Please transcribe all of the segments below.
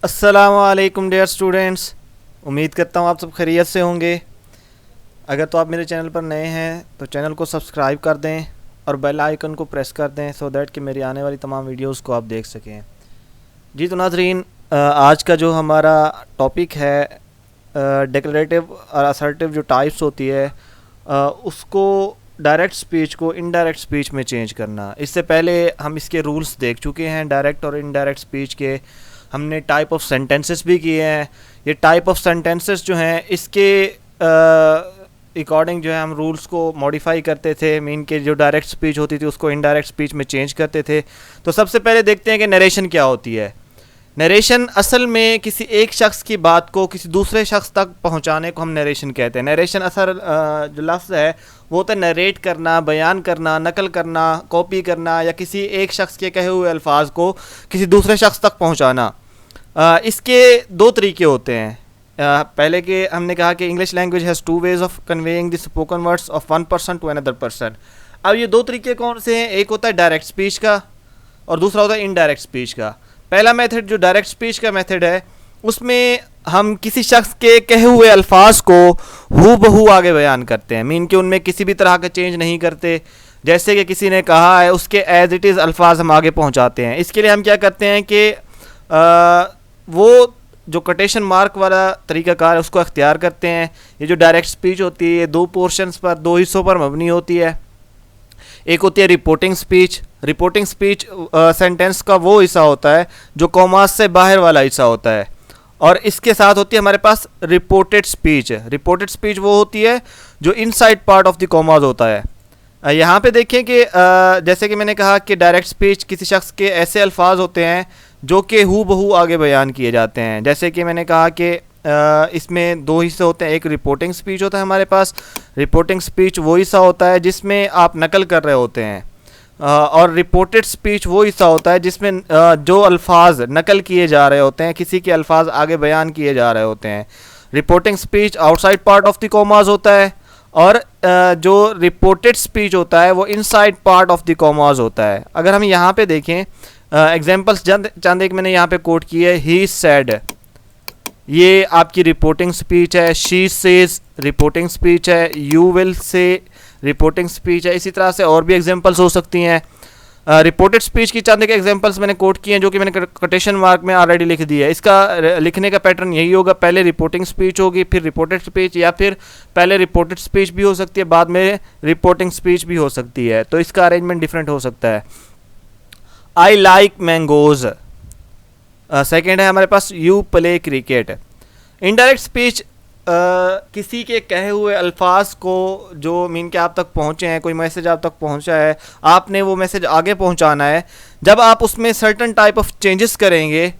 अस्सलामुअलैकुम dear students. उम्मीद करता हूँ आप सब खैरियत से होंगे। अगर तो आप मेरे चैनल पर नए हैं तो चैनल को सब्सक्राइब कर दें और बेल आइकन को प्रेस कर दें सो दैट कि मेरी आने वाली तमाम वीडियोस को आप देख सकें। जी तो नाज़रीन, आज का जो हमारा टॉपिक है डिक्लरेटिव और असर्टिव जो टाइप्स होती है उसको डायरेक्ट स्पीच को इनडायरेक्ट स्पीच में चेंज करना। इससे पहले हम इसके रूल्स देख चुके हैं डायरेक्ट और इनडायरेक्ट स्पीच के। हमने टाइप ऑफ सेंटेंसेस भी किए हैं। ये टाइप ऑफ सेंटेंसेस जो हैं इसके अकॉर्डिंग जो है हम रूल्स को मॉडिफाई करते थे। मीन के जो डायरेक्ट स्पीच होती थी उसको इनडायरेक्ट स्पीच में चेंज करते थे। तो सबसे पहले देखते हैं कि नरेशन क्या होती है। नरेशन असल में किसी एक शख्स की बात को किसी दूसरे शख्स तक पहुंचाने को हम नरेशन कहते हैं। नरेशन असल जो लफ्ज़ है वो होता है नरेट करना, बयान करना, नकल करना, कॉपी करना या किसी एक शख्स के कहे हुए अल्फाज को किसी दूसरे शख्स तक पहुंचाना। इसके दो तरीके होते हैं। पहले के हमने कहा कि English language has two ways of conveying the spoken words of one person to another person. अब ये दो तरीके कौन से हैं? एक होता है डायरेक्ट स्पीच का और दूसरा होता है इनडायरेक्ट स्पीच का। पहला मेथड जो डायरेक्ट स्पीच का मेथड है उसमें हम किसी शख्स के कहे हुए अल्फाज को हू बहू आगे बयान करते हैं। मीन कि उनमें किसी भी तरह का चेंज नहीं करते। जैसे कि किसी ने कहा है उसके एज इट इज़ अल्फाज हम आगे पहुंचाते हैं। इसके लिए हम क्या करते हैं कि वो जो कोटेशन मार्क वाला तरीक़ाकार है उसको अख्तियार करते हैं। ये जो डायरेक्ट स्पीच होती है ये दो पोर्शंस पर, दो हिस्सों पर मबनी होती है। एक होती है reporting speech. Reporting speech sentence का वो हिस्सा होता है जो कॉमास से बाहर वाला हिस्सा होता है, और इसके साथ होती है हमारे पास रिपोर्टेड स्पीच। रिपोर्टेड स्पीच वो होती है जो inside part of the commas होता है। यहाँ पे देखें कि जैसे कि मैंने कहा कि डायरेक्ट स्पीच किसी शख्स के ऐसे अल्फाज होते हैं जो कि हू बहू आगे बयान किए जाते हैं। जैसे कि मैंने कहा कि इसमें दो हिस्से होते हैं। एक रिपोर्टिंग स्पीच होता है हमारे पास। रिपोर्टिंग स्पीच वो हिस्सा होता है जिसमें आप नकल कर रहे होते हैं, और रिपोर्टेड स्पीच वो हिस्सा होता है जिसमें जो अल्फाज नकल किए जा रहे होते हैं, किसी के अल्फाज आगे बयान किए जा रहे होते हैं। Reporting speech outside part of the commas होता है और जो रिपोर्टेड स्पीच होता है वो inside part of the commas होता है। अगर हम यहाँ पे देखें एग्जाम्पल्स चंद एक मैंने यहाँ पे कोट की है। ही सेड, ये आपकी रिपोर्टिंग स्पीच है। शी सेज रिपोर्टिंग स्पीच है। You will say reporting speech है। इसी तरह से और भी एग्जांपल्स हो सकती हैं। रिपोर्टेड स्पीच की चंद एक एग्जांपल्स मैंने कोट किए हैं जो कि मैंने कोटेशन मार्क में ऑलरेडी लिख दिया है। इसका लिखने का पैटर्न यही होगा, पहले रिपोर्टिंग स्पीच होगी फिर रिपोर्टेड स्पीच, या फिर पहले रिपोर्टेड स्पीच भी हो सकती है बाद में रिपोर्टिंग स्पीच भी हो सकती है। तो इसका अरेंजमेंट डिफरेंट हो सकता है। I like mangoes. सेकेंड है हमारे पास you play cricket. Indirect speech किसी के कहे हुए अल्फाज को जो मीन के आप तक पहुँचे हैं, कोई मैसेज आप तक पहुँचा है, आपने वो मैसेज आगे पहुँचाना है। जब आप उसमें सर्टन टाइप ऑफ चेंजेस करेंगे,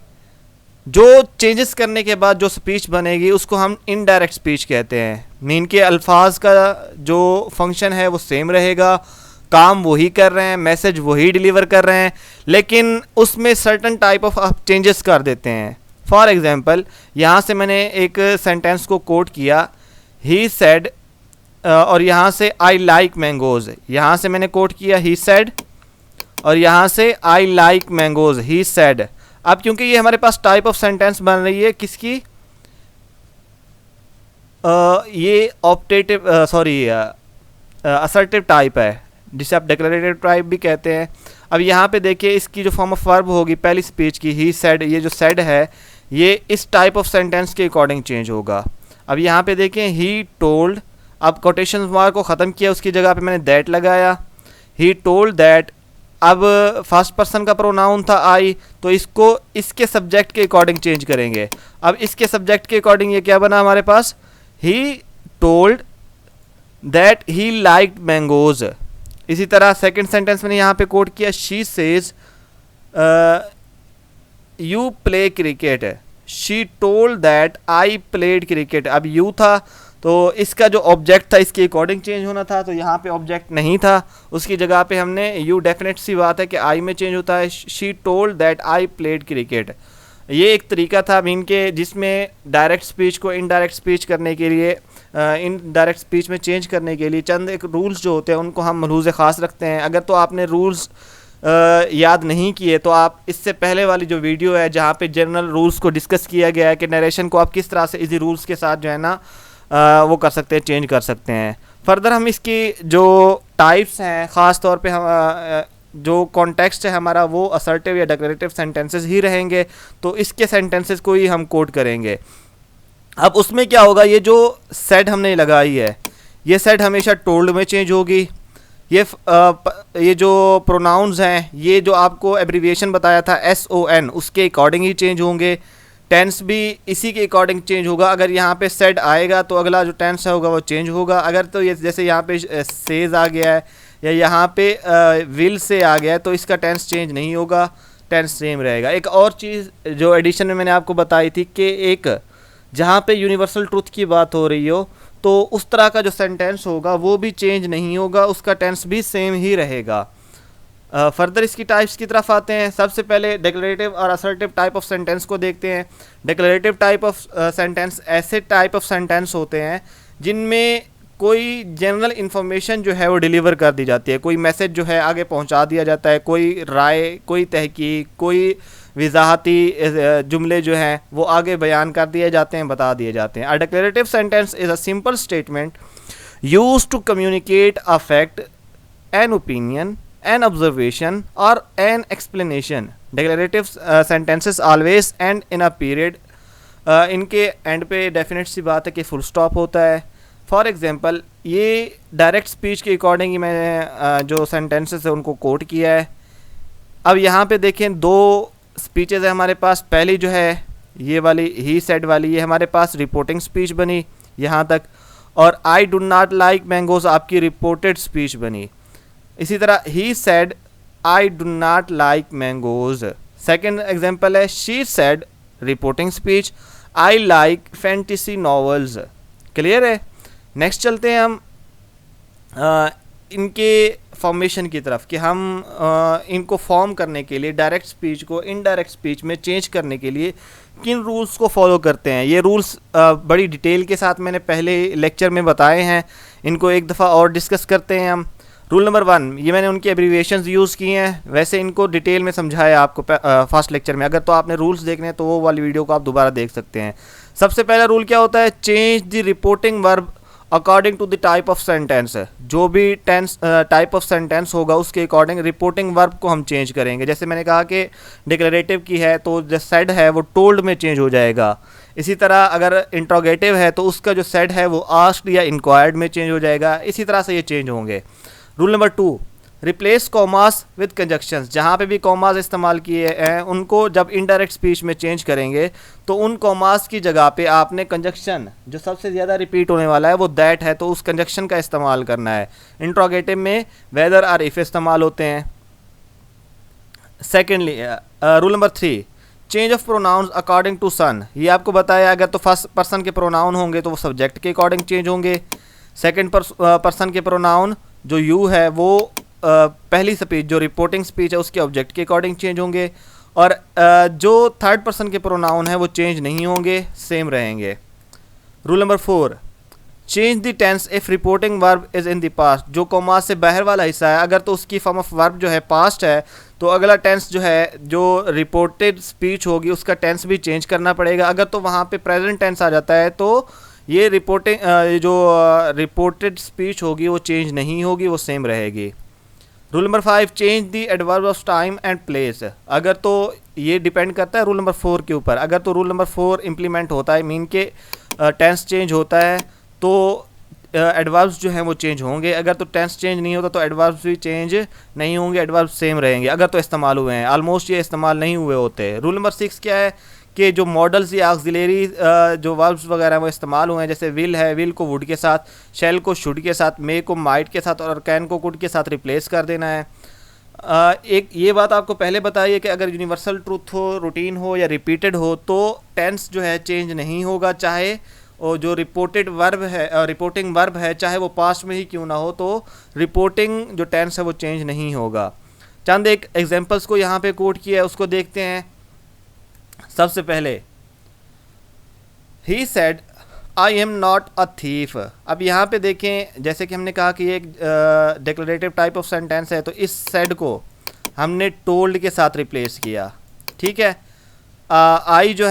जो चेंजेस करने के बाद जो स्पीच बनेगी उसको हम इनडायरेक्ट स्पीच कहते हैं। मीन के अल्फाज का जो फंक्शन है वो सेम रहेगा, काम वही कर रहे हैं, मैसेज वही डिलीवर कर रहे हैं, लेकिन उसमें सर्टन टाइप ऑफ आप चेंजेस कर देते हैं। फॉर एग्जांपल यहाँ से मैंने एक सेंटेंस को कोट किया, ही सेड, और यहाँ से आई लाइक मैंगोज। यहाँ से मैंने कोट किया ही सेड और यहाँ से I like mangoes, he said. अब क्योंकि ये हमारे पास टाइप ऑफ सेंटेंस बन रही है किसकी, ये ऑप्टेटिव असर्टिव टाइप है जिसे आप डिक्लेरेटिव टाइप भी कहते हैं। अब यहाँ पे देखिए इसकी जो फॉर्म ऑफ वर्ब होगी पहली स्पीच की ही सेड, ये जो सेड है ये इस टाइप ऑफ सेंटेंस के अकॉर्डिंग चेंज होगा। अब यहाँ पे देखें ही टोल्ड, अब कोटेशन मार्क को ख़त्म किया उसकी जगह पे मैंने दैट लगाया। ही टोल्ड दैट, अब फर्स्ट पर्सन का प्रोनाउन था आई, तो इसको इसके सब्जेक्ट के अकॉर्डिंग चेंज करेंगे। अब इसके सब्जेक्ट के अकॉर्डिंग ये क्या बना हमारे पास, he told that he liked mangoes. इसी तरह सेकंड सेंटेंस मैंने यहाँ पे कोट किया, she says you play cricket. She told that I played cricket. अब यू था तो इसका जो ऑब्जेक्ट था इसके अकॉर्डिंग चेंज होना था, तो यहाँ पे ऑब्जेक्ट नहीं था, उसकी जगह पे हमने यू, डेफिनेट सी बात है कि आई में चेंज होता है। She told that I played cricket. ये एक तरीका था मीन के जिसमें डायरेक्ट स्पीच को इनडायरेक्ट स्पीच करने के लिए, इनडायरेक्ट स्पीच में चेंज करने के लिए चंद एक रूल्स जो होते हैं उनको हम मलहूज़ ख़ास रखते हैं। अगर तो आपने रूल्स याद नहीं किए तो आप इससे पहले वाली जो वीडियो है जहाँ पे जनरल रूल्स को डिस्कस किया गया है कि नरेशन को आप किस तरह से इजी रूल्स के साथ जो है ना वो कर सकते हैं, चेंज कर सकते हैं। फर्दर हम इसकी जो टाइप्स हैं, ख़ास तौर पे हम जो कॉन्टेक्स्ट है हमारा वो असर्टिव या डिक्लेरेटिव सेंटेंसेस ही रहेंगे, तो इसके सेंटेंसेस को ही हम कोट करेंगे। अब उसमें क्या होगा, ये जो सेड हमने लगाई है ये सेड हमेशा टोल्ड में चेंज होगी। ये जो प्रोनाउंस हैं ये जो आपको एब्रीविएशन बताया था SON उसके अकॉर्डिंग ही चेंज होंगे। टेंस भी इसी के अकॉर्डिंग चेंज होगा। अगर यहाँ पे सेड आएगा तो अगला जो टेंस होगा वो चेंज होगा। अगर तो ये जैसे यहाँ पे सेज आ गया है या यहाँ पे विल से आ गया है तो इसका टेंस चेंज नहीं होगा, टेंस सेम रहेगा। एक और चीज़ जो एडिशन में मैंने आपको बताई थी कि एक जहाँ पे यूनिवर्सल ट्रूथ की बात हो रही हो तो उस तरह का जो सेंटेंस होगा वो भी चेंज नहीं होगा, उसका टेंस भी सेम ही रहेगा। फर्दर इसकी टाइप्स की तरफ आते हैं। सबसे पहले डिक्लेरेटिव और असर्टिव टाइप ऑफ सेंटेंस को देखते हैं। डिक्लेरेटिव टाइप ऑफ सेंटेंस ऐसे टाइप ऑफ सेंटेंस होते हैं जिनमें कोई जनरल इन्फॉर्मेशन जो है वो डिलीवर कर दी जाती है, कोई मैसेज जो है आगे पहुंचा दिया जाता है, कोई राय, कोई तहकीक, कोई वजाहती जुमले जो हैं वो आगे बयान कर दिए जाते हैं, बता दिए जाते हैं। A declarative sentence is a simple statement used to communicate a fact, an opinion, an observation और an explanation. Declarative sentences always end in a period. इनके एंड पे डेफिनेट सी बात है कि फुल स्टॉप होता है। फॉर एग्ज़ाम्पल ये डायरेक्ट स्पीच के अकॉर्डिंग ही मैंने जो सेंटेंसेस है उनको कोट किया है। अब यहाँ पे देखें दो स्पीचेस है हमारे पास। पहली जो है ये वाली ही सेड वाली, ये हमारे पास रिपोर्टिंग स्पीच बनी यहाँ तक, और I do not like mangoes आपकी रिपोर्टेड स्पीच बनी। इसी तरह he said I do not like mangoes. Second example है she said reporting speech I like fantasy novels. Clear है। नेक्स्ट चलते हैं हम इनके फॉर्मेशन की तरफ कि हम इनको फॉर्म करने के लिए डायरेक्ट स्पीच को इनडायरेक्ट स्पीच में चेंज करने के लिए किन रूल्स को फॉलो करते हैं। ये रूल्स बड़ी डिटेल के साथ मैंने पहले लेक्चर में बताए हैं, इनको एक दफ़ा और डिस्कस करते हैं हम। रूल नंबर 1, ये मैंने उनके एब्रीविएशंस यूज़ किए हैं, वैसे इनको डिटेल में समझाया आपको फर्स्ट लेक्चर में। अगर तो आपने रूल्स देखने हैं तो वो वाली वीडियो को आप दोबारा देख सकते हैं। सबसे पहला रूल क्या होता है, change the reporting verb according to the type of sentence. जो भी टेंस टाइप ऑफ सेंटेंस होगा उसके अकॉर्डिंग रिपोर्टिंग वर्ब को हम चेंज करेंगे। जैसे मैंने कहा कि डिक्लेरेटिव की है तो जो सेड है वो टोल्ड में चेंज हो जाएगा। इसी तरह अगर इंट्रोगेटिव है तो उसका जो सेड है वो आस्क्ड या इंक्वायर्ड में चेंज हो जाएगा। इसी तरह से ये चेंज होंगे। Rule number 2, replace commas with conjunctions. जहाँ पे भी कॉमास इस्तेमाल किए हैं उनको जब इनडायरेक्ट स्पीच में चेंज करेंगे तो उन कॉमास की जगह पे आपने कंजक्शन जो सबसे ज़्यादा रिपीट होने वाला है वो दैट है तो उस कंजक्शन का इस्तेमाल करना है। इंट्रोगेटिव में वेदर और इफ इस्तेमाल होते हैं। Secondly rule number 3, change of pronouns according to SON. ये आपको बताया अगर तो फर्स्ट पर्सन के प्रोनाउन होंगे तो वो सब्जेक्ट के अकॉर्डिंग चेंज होंगे। सेकेंड पर्सन के प्रोनाउन जो यू है वो पहली स्पीच जो रिपोर्टिंग स्पीच है उसके ऑब्जेक्ट के अकॉर्डिंग चेंज होंगे। और जो थर्ड पर्सन के प्रोनाउन है वो चेंज नहीं होंगे, सेम रहेंगे। Rule number 4, change the tense if reporting verb is in the past. जो कॉमा से बाहर वाला हिस्सा है अगर तो उसकी फॉर्म ऑफ वर्ब जो है पास्ट है तो अगला टेंस जो है जो रिपोर्टेड स्पीच होगी उसका टेंस भी चेंज करना पड़ेगा। अगर तो वहाँ पे प्रेजेंट टेंस आ जाता है तो ये रिपोर्टेड स्पीच होगी वो चेंज नहीं होगी, वो सेम रहेगी। Rule number 5, change the adverb of time and place. अगर तो ये डिपेंड करता है रूल नंबर 4 के ऊपर। अगर तो रूल नंबर 4 इम्प्लीमेंट होता है मीन के टेंस चेंज होता है तो एडवर्ब्स जो हैं वो चेंज होंगे। अगर तो टेंस चेंज नहीं होता तो एडवर्ब्स भी चेंज नहीं होंगे, एडवर्ब्स सेम रहेंगे अगर तो इस्तेमाल हुए हैं। ऑलमोस्ट ये इस्तेमाल नहीं हुए होते। रूल नंबर 6 क्या है कि जो मॉडल्स या ऑक्सिलरी जो वर्ब्स वगैरह वो इस्तेमाल हुए हैं, जैसे विल है, विल को वुड के साथ, शेल को शुड के साथ, मे को माइट के साथ और कैन को कुड के साथ रिप्लेस कर देना है। एक ये बात आपको पहले बताइए कि अगर यूनिवर्सल ट्रूथ हो, रूटीन हो या रिपीटेड हो तो टेंस जो है चेंज नहीं होगा, चाहे और जो रिपोर्टेड वर्ब है रिपोर्टिंग वर्ब है चाहे वो पास्ट में ही क्यों ना हो तो रिपोर्टिंग जो टेंस है वो चेंज नहीं होगा। चंद एक एग्जांपल्स को यहाँ पे कोट किया है उसको देखते हैं। सबसे पहले ही said I am not a thief. अब यहाँ पे देखें जैसे कि हमने कहा कि ये एक डिक्लेरेटिव टाइप ऑफ सेंटेंस है तो इस सेड को हमने टोल्ड के साथ रिप्लेस किया, ठीक है। आई जो